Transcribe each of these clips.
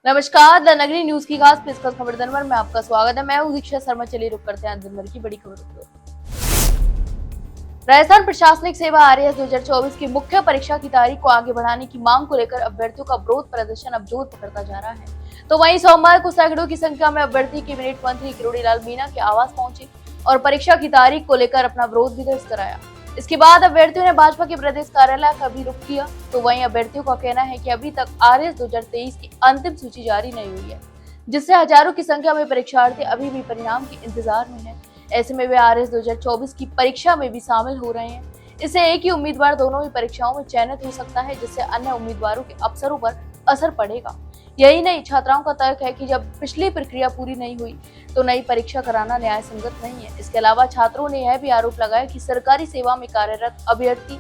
नमस्कार, द नगरी न्यूज की खास पेशकश खबर जनवर में आपका स्वागत है। मैं हूं दीक्षा शर्मा। चलिए रुक करते हैं दिन भर की बड़ी खबरों को। राजस्थान प्रशासनिक सेवा आरएएस 2024 की मुख्य परीक्षा की तारीख को आगे बढ़ाने की मांग को लेकर अभ्यर्थियों का विरोध प्रदर्शन अब जोर पकड़ता जा रहा है। तो वहीं सोमवार को सैकड़ों की संख्या में अभ्यर्थी कैबिनेट मंत्री किरोड़ीलाल मीणा के आवास पहुंचे और परीक्षा की तारीख को लेकर अपना विरोध भी दर्ज कराया। इसके बाद अभ्यर्थियों ने भाजपा के प्रदेश कार्यालय का भी रुख किया। तो वहीं अभ्यर्थियों का कहना है कि अभी तक आरएएस 2023 की अंतिम सूची जारी नहीं हुई है, जिससे हजारों की संख्या में परीक्षार्थी अभी भी परिणाम के इंतजार में हैं। ऐसे में वे आरएएस 2024 की परीक्षा में भी शामिल हो रहे हैं। इससे एक ही उम्मीदवार दोनों ही परीक्षाओं में चयनित हो सकता है, जिससे अन्य उम्मीदवारों के अवसरों पर असर पड़ेगा। यही नहीं, छात्राओं का तर्क है कि जब पिछली प्रक्रिया पूरी नहीं हुई तो नई परीक्षा कराना न्याय संगत नहीं है। इसके अलावा छात्रों ने यह भी आरोप लगाया कि सरकारी सेवा में कार्यरत अभ्यर्थी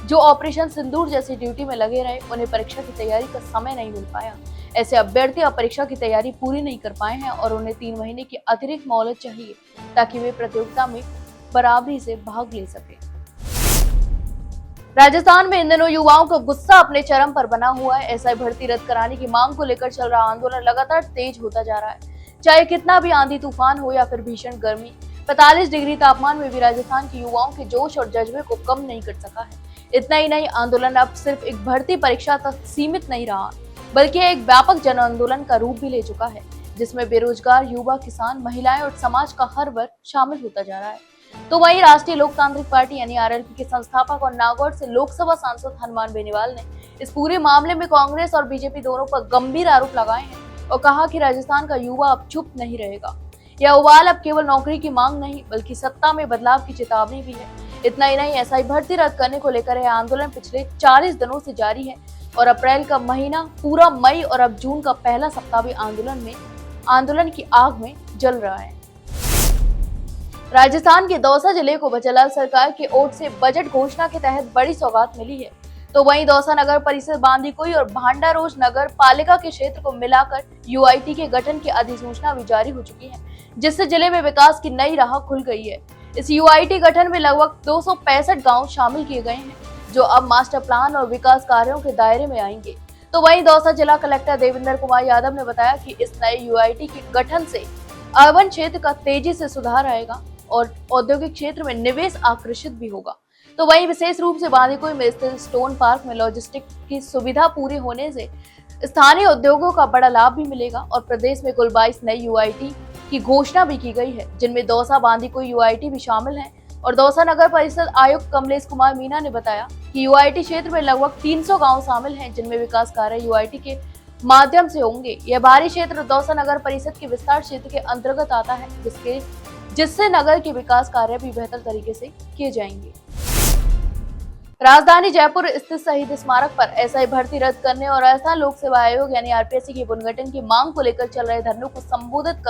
जो ऑपरेशन सिंदूर जैसी ड्यूटी में लगे रहे, उन्हें परीक्षा की तैयारी का समय नहीं मिल पाया। ऐसे अभ्यर्थी अब परीक्षा की तैयारी पूरी नहीं कर पाए हैं और उन्हें 3 महीने की अतिरिक्त मोहलत चाहिए ताकि वे प्रतियोगिता में बराबरी से भाग ले सके। राजस्थान में इन दिनों युवाओं का गुस्सा अपने चरम पर बना हुआ है। एसआई भर्ती रद्द कराने की मांग को लेकर चल रहा आंदोलन लगातार तेज होता जा रहा है। चाहे कितना भी आंधी तूफान हो या फिर भीषण गर्मी, 45 डिग्री तापमान में भी राजस्थान के युवाओं के जोश और जज्बे को कम नहीं कर सका है। इतना ही नहीं, आंदोलन अब सिर्फ एक भर्ती परीक्षा तक सीमित नहीं रहा, बल्कि एक व्यापक जन आंदोलन का रूप भी ले चुका है, जिसमें बेरोजगार, युवा, किसान, महिलाएं और समाज का हर वर्ग शामिल होता जा रहा है। तो वहीं राष्ट्रीय लोकतांत्रिक पार्टी यानी आरएलपी के संस्थापक और नागौर से लोकसभा सांसद हनुमान बेनीवाल ने इस पूरे मामले में कांग्रेस और बीजेपी दोनों पर गंभीर आरोप लगाए हैं और कहा कि राजस्थान का युवा अब चुप नहीं रहेगा। यह उबाल अब केवल नौकरी की मांग नहीं, बल्कि सत्ता में बदलाव की चेतावनी भी है। इतना ही नहीं, एसआई भर्ती रद्द करने को लेकर यह आंदोलन पिछले 40 दिनों से जारी है और अप्रैल का महीना, पूरा मई और अब जून का पहला सप्ताह भी आंदोलन की आग में जल रहा है। राजस्थान के दौसा जिले को बचेलाल सरकार की ओर से बजट घोषणा के तहत बड़ी सौगात मिली है। तो वहीं दौसा नगर परिषद, बांदीकुई और भांडारोज नगर पालिका के क्षेत्र को मिलाकर यूआईटी के गठन की अधिसूचना भी जारी हो चुकी है, जिससे जिले में विकास की नई राह खुल गई है। इस यूआईटी गठन में लगभग 265 गाँव शामिल किए गए हैं, जो अब मास्टर प्लान और विकास कार्यों के दायरे में आएंगे। तो वहीं दौसा जिला कलेक्टर देवेंद्र कुमार यादव ने बताया कि इस नए यूआईटी के गठन से अर्बन क्षेत्र का तेजी से सुधार आएगा और औद्योगिक क्षेत्र में निवेश आकर्षित भी होगा। तो वहीं विशेष रूप से बांदीकुई में स्थित स्टोन पार्क में लॉजिस्टिक की सुविधा पूरी होने से स्थानीय उद्योगों का बड़ा लाभ भी मिलेगा और प्रदेश में कुल 22 नई यूआईटी की घोषणा भी की गई है, जिनमें दौसा बांदीकुई यूआईटी भी शामिल है। और दौसा नगर परिषद आयुक्त कमलेश कुमार मीणा ने बताया कि यूआईटी क्षेत्र में लगभग 300 गाँव शामिल है, जिनमें विकास कार्य यूआईटी के माध्यम से होंगे। यह बाहरी क्षेत्र दौसा नगर परिषद के विस्तार क्षेत्र के अंतर्गत आता है, जिससे नगर के विकास कार्य भी बेहतर तरीके से किए जाएंगे। राजधानी जयपुर स्थित शहीद स्मारक पर एसआई भर्ती रद्द करने और राजस्थान लोक सेवा आयोग यानी आरपीएससी के पुनर्गठन की मांग को लेकर चल रहे धरने को संबोधित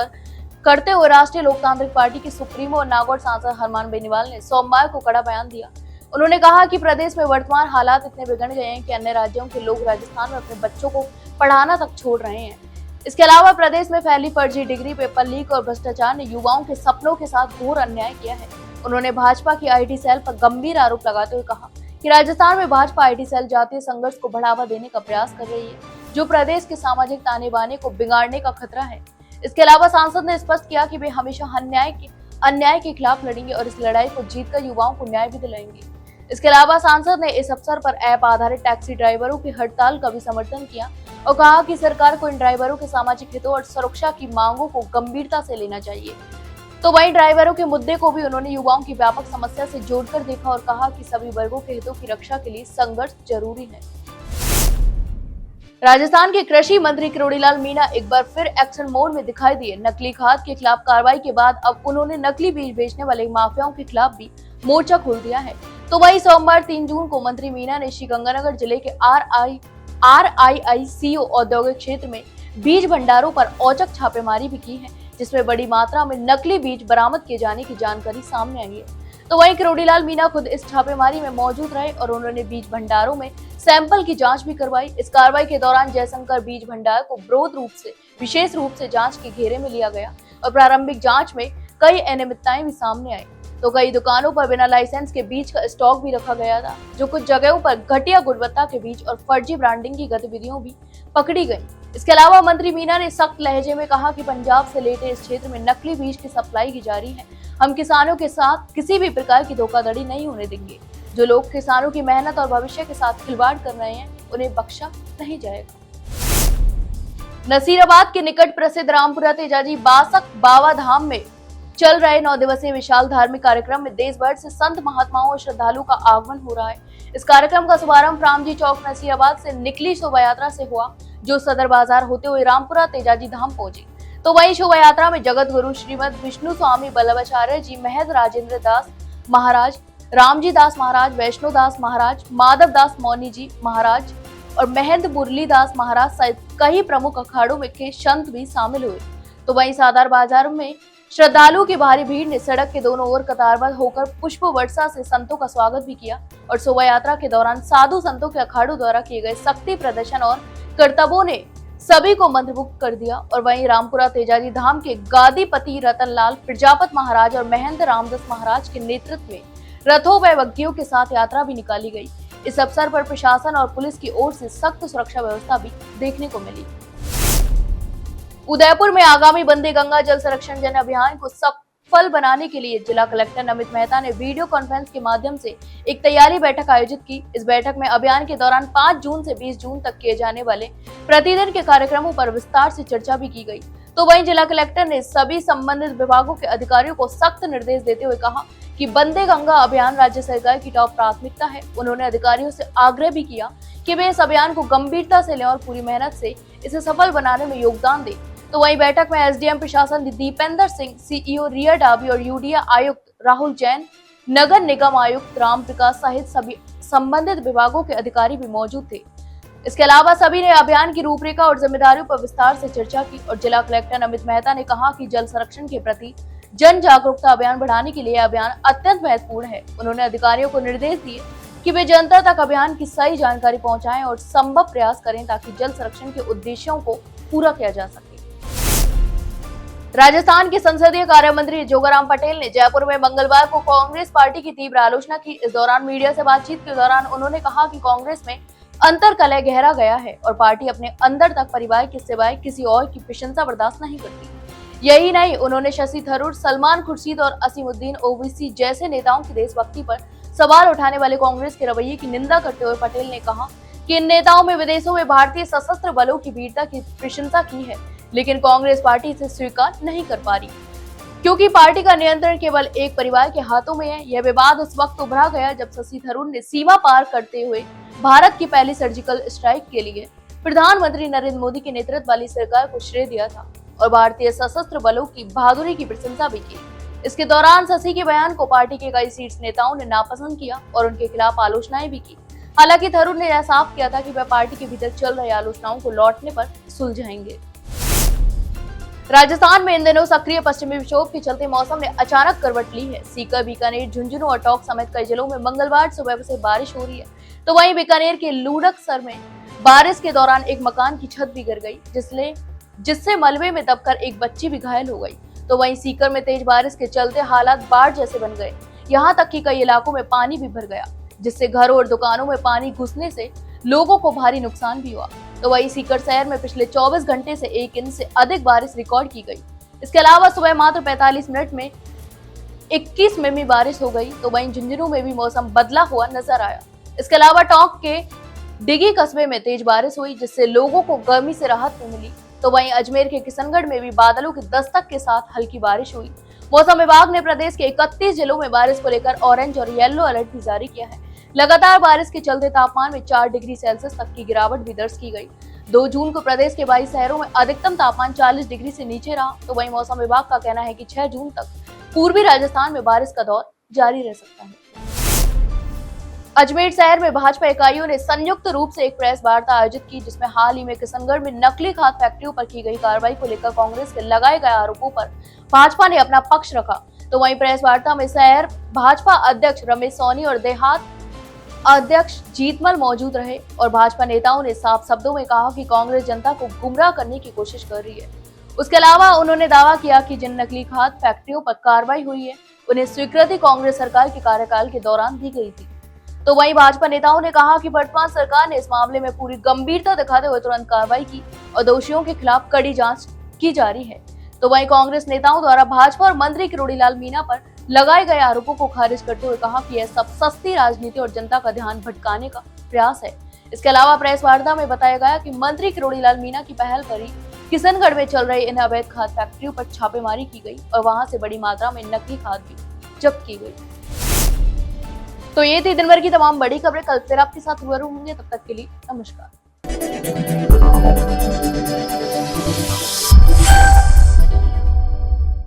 करते हुए राष्ट्रीय लोकतांत्रिक पार्टी के सुप्रीमो और नागौर सांसद हनुमान बेनीवाल ने सोमवार को कड़ा बयान दिया। उन्होंने कहा कि प्रदेश में वर्तमान हालात इतने बिगड़ गए हैं कि अन्य राज्यों के लोग राजस्थान में अपने बच्चों को पढ़ाना तक छोड़ रहे हैं। इसके अलावा प्रदेश में फैली फर्जी डिग्री, पेपर लीक और भ्रष्टाचार ने युवाओं के सपनों के साथ घोर अन्याय किया है। उन्होंने भाजपा की आईटी सेल पर गंभीर आरोप लगाते हुए कहा कि राजस्थान में भाजपा आईटी सेल जातीय संघर्ष को बढ़ावा देने का प्रयास कर रही है, जो प्रदेश के सामाजिक ताने बाने को बिगाड़ने का खतरा है। इसके अलावा सांसद ने स्पष्ट किया कि वे हमेशा अन्याय के खिलाफ लड़ेंगे और इस लड़ाई को जीतकर युवाओं को न्याय भी दिलाएंगे। इसके अलावा सांसद ने इस अवसर पर ऐप आधारित टैक्सी ड्राइवरों की हड़ताल का भी समर्थन किया और कहा कि सरकार को इन ड्राइवरों के सामाजिक हितों और सुरक्षा की मांगों को गंभीरता से लेना चाहिए। तो वहीं ड्राइवरों के मुद्दे को भी उन्होंने युवाओं की व्यापक समस्या से जोड़कर देखा और कहा कि सभी वर्गों के हितों की रक्षा के लिए संघर्ष जरूरी है। राजस्थान के कृषि मंत्री किरोड़ीलाल मीणा एक बार फिर एक्शन मोड में दिखाई दिए। नकली खाद के खिलाफ कार्रवाई के बाद अब उन्होंने नकली बीज बेचने वाले माफियाओं के खिलाफ भी मोर्चा खोल दिया है। तो वहीं सोमवार 3 जून को मंत्री मीणा ने श्रीगंगानगर जिले के आरआईआईसीओ औद्योगिक क्षेत्र में बीज भंडारों पर औचक छापेमारी भी की है, जिसमें बड़ी मात्रा में नकली बीज बरामद किए जाने की जानकारी सामने आई है। तो वहीं किरोड़ीलाल मीणा खुद इस छापेमारी में मौजूद रहे और उन्होंने बीज भंडारों में सैंपल की जांच भी करवाई। इस कार्रवाई के दौरान जयशंकर बीज भंडार को विशेष रूप से जांच के घेरे में लिया गया और प्रारंभिक जांच में कई अनियमितताएं भी सामने आई। तो कई दुकानों पर बिना लाइसेंस के बीज का स्टॉक भी रखा गया था, जो कुछ जगहों पर घटिया गुणवत्ता के बीज और फर्जी ब्रांडिंग की गतिविधियों भी पकड़ी गई। इसके अलावा मंत्री मीना ने सख्त लहजे में कहा कि पंजाब से लेकर इस क्षेत्र में नकली बीज की सप्लाई की जारी है। हम किसानों के साथ किसी भी प्रकार की धोखाधड़ी नहीं होने देंगे। जो लोग किसानों की मेहनत और भविष्य के साथ खिलवाड़ कर रहे हैं, उन्हें बख्शा नहीं जाएगा। नसीराबाद के निकट प्रसिद्ध रामपुरा तेजाजी बासक बाबा धाम में चल रहे 9 दिवसीय विशाल धार्मिक कार्यक्रम में देश भर से संत महात्माओं और श्रद्धालुओं का आगमन हो रहा है। इस कार्यक्रम का शुभारंभ रामजी चौक नसीराबाद से निकली शोभा यात्रा से हुआ, जो सदर बाजार होते हुए रामपुरा तेजाजी धाम पहुंची। तो वहीं शोभा यात्रा में जगत गुरु श्रीमद विष्णु स्वामी बल्लभाचार्य जी, महंत राजेंद्र दास महाराज, रामजी दास महाराज, वैष्णो दास महाराज, माधव दास मौनी जी महाराज और महंत मुरली दास महाराज सहित कई प्रमुख अखाड़ों में के संत भी शामिल हुए। तो वहीं सदर बाजार में श्रद्धालुओं की भारी भीड़ ने सड़क के दोनों ओर कतारबद्ध होकर पुष्प वर्षा से संतों का स्वागत भी किया और शोभा यात्रा के दौरान साधु संतों के अखाड़ों द्वारा किए गए शक्ति प्रदर्शन और करतबों ने सभी को मंत्रमुग्ध कर दिया। और वहीं रामपुरा तेजाजी धाम के गादीपति रतनलाल प्रजापत महाराज और महंत रामदास महाराज के नेतृत्व में रथों व बग्घियों के साथ यात्रा भी निकाली गई। इस अवसर पर प्रशासन और पुलिस की ओर से सख्त सुरक्षा व्यवस्था भी देखने को मिली। उदयपुर में आगामी वंदे गंगा जल संरक्षण जन अभियान को सफल बनाने के लिए जिला कलेक्टर नमित मेहता ने वीडियो कॉन्फ्रेंस के माध्यम से एक तैयारी बैठक आयोजित की। इस बैठक में अभियान के दौरान 5 जून से 20 जून तक किए जाने वाले प्रतिदिन के कार्यक्रमों पर विस्तार से चर्चा भी की गई। तो वहीं जिला कलेक्टर ने सभी संबंधित विभागों के अधिकारियों को सख्त निर्देश देते हुए कहा कि वंदे गंगा अभियान राज्य सरकार की टॉप प्राथमिकता है। उन्होंने अधिकारियों से आग्रह भी किया कि वे इस अभियान को गंभीरता से लें और पूरी मेहनत से इसे सफल बनाने में योगदान दें। तो वहीं बैठक में एसडीएम प्रशासन दीपेंद्र सिंह, सीईओ रिया डाबी और यूडीए आयुक्त राहुल जैन, नगर निगम आयुक्त राम प्रकाश सहित सभी संबंधित विभागों के अधिकारी भी मौजूद थे। इसके अलावा सभी ने अभियान की रूपरेखा और जिम्मेदारियों पर विस्तार से चर्चा की और जिला कलेक्टर नमित मेहता ने कहा कि जल संरक्षण के प्रति जन जागरूकता अभियान बढ़ाने के लिए अभियान अत्यंत महत्वपूर्ण है। उन्होंने अधिकारियों को निर्देश दिए कि वे जनता तक अभियान की सही जानकारी पहुंचाएं और संभव प्रयास करें ताकि जल संरक्षण के उद्देश्यों को पूरा किया जा सके। राजस्थान के संसदीय कार्य मंत्री जोगाराम पटेल ने जयपुर में मंगलवार को कांग्रेस पार्टी की तीव्र आलोचना की। इस दौरान मीडिया से बातचीत के दौरान उन्होंने कहा कि कांग्रेस में अंतर कलह गहरा गया है और पार्टी अपने अंदर तक परिवार के सिवाय किसी और की प्रशंसा बर्दाश्त नहीं करती। यही नहीं, उन्होंने शशि थरूर, सलमान खुर्शीद और असीमुद्दीन ओवैसी जैसे नेताओं की देशभक्ति पर सवाल उठाने वाले कांग्रेस के रवैये की निंदा करते हुए पटेल ने कहा कि इन नेताओं में विदेशों में भारतीय सशस्त्र बलों की वीरता की प्रशंसा की है, लेकिन कांग्रेस पार्टी इसे स्वीकार नहीं कर पा रही क्योंकि पार्टी का नियंत्रण केवल एक परिवार के हाथों में है। यह विवाद उस वक्त उभरा गया जब शशि थरूर ने सीमा पार करते हुए भारत की पहली सर्जिकल स्ट्राइक के लिए प्रधानमंत्री नरेंद्र मोदी के नेतृत्व वाली सरकार को श्रेय दिया था और भारतीय सशस्त्र बलों की बहादुरी की प्रशंसा भी की। इसके दौरान शशि के बयान को पार्टी के कई शीर्ष नेताओं ने नापसंद किया और उनके खिलाफ आलोचनाएं भी की। हालांकि थरूर ने यह साफ किया था कि वह पार्टी के भीतर चल रही आलोचनाओं को लौटने पर सुलझाएंगे। राजस्थान में इन दिनों सक्रिय पश्चिमी विक्षोभ के चलते मौसम ने अचानक करवट ली है। सीकर, बीकानेर, झुंझुनू और टोंक समेत कई जिलों में मंगलवार सुबह से बारिश हो रही है। तो वहीं बीकानेर के लूड़कसर में बारिश के दौरान एक मकान की छत भी गिर गई, जिससे मलबे में दबकर एक बच्ची भी घायल हो गई। तो वहीं सीकर में तेज बारिश के चलते हालात बाढ़ जैसे बन गए। यहाँ तक कि कई इलाकों में पानी भी भर गया, जिससे घरों और दुकानों में पानी घुसने से लोगों को भारी नुकसान भी हुआ। तो वहीं सीकर शहर में पिछले 24 घंटे से 1 इंच से अधिक बारिश रिकॉर्ड की गई। इसके अलावा सुबह मात्र 45 मिनट में 21 मिमी बारिश हो गई। तो वहीं झुंझुनू में भी मौसम बदला हुआ नजर आया। इसके अलावा टोंक के डिगी कस्बे में तेज बारिश हुई, जिससे लोगों को गर्मी से राहत मिली। तो वहीं अजमेर के किशनगढ़ में भी बादलों की दस्तक के साथ हल्की बारिश हुई। मौसम विभाग ने प्रदेश के 31 जिलों में बारिश को लेकर ऑरेंज और येलो अलर्ट भी जारी किया है। लगातार बारिश के चलते तापमान में 4 डिग्री सेल्सियस तक की गिरावट भी दर्ज की गई। 2 जून को प्रदेश के 22 शहरों में अधिकतम तापमान 40 डिग्री से नीचे रहा। तो वहीं मौसम विभाग का कहना है कि 6 जून तक पूर्वी राजस्थान में बारिश का दौर जारी रह सकता है। अजमेर शहर में भाजपा इकाइयों ने संयुक्त रूप से एक प्रेस वार्ता आयोजित की, जिसमें हाल ही में किशनगढ़ में नकली खाद फैक्ट्रियों पर की गई कार्रवाई को लेकर कांग्रेस के लगाए गए आरोपों पर भाजपा ने अपना पक्ष रखा। तो वहीं प्रेस वार्ता में शहर भाजपा अध्यक्ष रमेश सोनी और देहात अध्यक्ष जीतमल मौजूद रहे और भाजपा नेताओं ने साफ शब्दों में कहा कि कांग्रेस जनता को गुमराह करने की कोशिश कर रही है। उसके अलावा उन्होंने दावा किया कि जिन नकली खाद फैक्ट्रियों पर कार्रवाई हुई है उन्हें स्वीकृति कांग्रेस सरकार के कार्यकाल के दौरान दी गई थी। तो वहीं भाजपा नेताओं ने कहा कि वर्तमान सरकार ने इस मामले में पूरी गंभीरता दिखाते हुए तुरंत कार्रवाई की और दोषियों के खिलाफ कड़ी जांच की जा रही है। तो वहीं कांग्रेस नेताओं द्वारा भाजपा और मंत्री किरोड़ीलाल मीणा पर लगाए गए आरोपों को खारिज करते हुए कहा कि यह सब सस्ती राजनीति और जनता का ध्यान भटकाने का प्रयास है। इसके अलावा प्रेस वार्ता में बताया गया कि मंत्री किरोड़ीलाल मीणा की पहल पर ही किशनगढ़ में चल रही इन अवैध खाद फैक्ट्रियों पर छापेमारी की गई और वहां से बड़ी मात्रा में नकली खाद भी जब्त की गई। तो ये थी दिन भर की तमाम बड़ी खबरें। कल फिर आपके साथ रूबरू होंगे, तब तक के लिए नमस्कार।